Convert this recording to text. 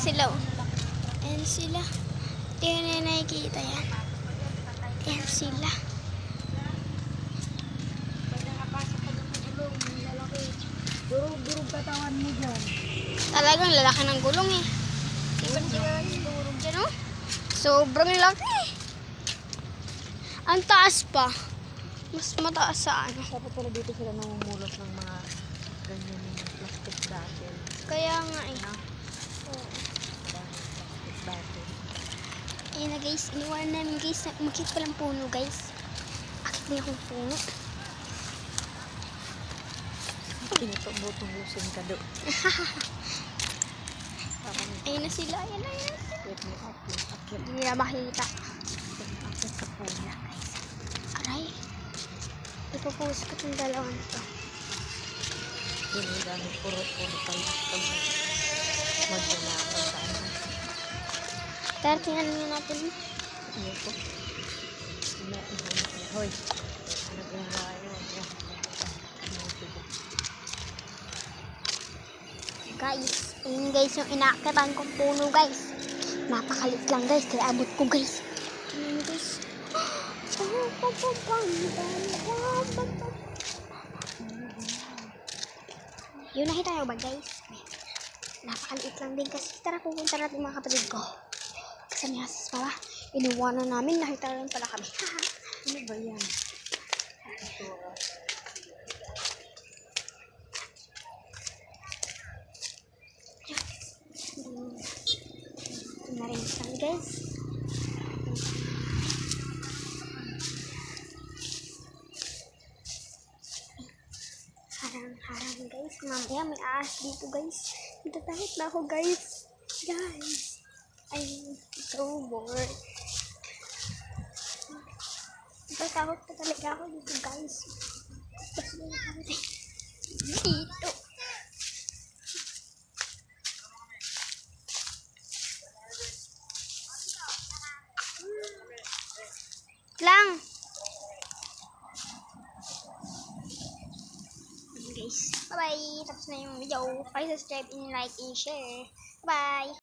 sila, oh. Ayan sila. Hindi na nakikita yan. Ayan sila. Durog-durog katawan mo dyan. Talagang lalaki ng gulong eh. Durog dyan, oh. Sobrang laki. Ang taas pa. Mas mataas sa ano. Dapat pala dito sila namumulot ng mga ganyan yung plastic bottle. Kaya nga eh. Oo. Plastic bottle. Ayan na guys, iniwan namin guys. Makit palang puno guys. Akit na akong puno. Tinutong-butong lusin ka doon. Ayan na sila, ayan na sila. Wait me up, Hindi nila makikita. Ako sa puno. Aray. Ipopost ko itong dalawang to. Yun yung gamit puro-puro pala. Pag magdalakad sa ano. Tara, tingnan nyo natin. Ano po? Hoy. Nagawa yun. Guys, ayun guys yung inaakatan kong puno guys. Napakalit lang guys, kaya abot ko guys. Tingnan nyo guys. Yun, nakita nyo ba guys? Napakaliit lang din kasi. Tara, pupunta natin mga kapatid ko. Kasi may hasas pala. Iniwanan namin, nakita lang pala kami. Ano ba yan? Ito na rin kami guys. Harang-harang guys. Mamaya may ahas dito guys. Natatakot na ako guys. Guys. I'm so bored. Natatakot na talaga ako dito guys. Basta na kami dito. Lang. Guys, bye-bye. Tapos na yung video. Subscribe and like and share. Bye.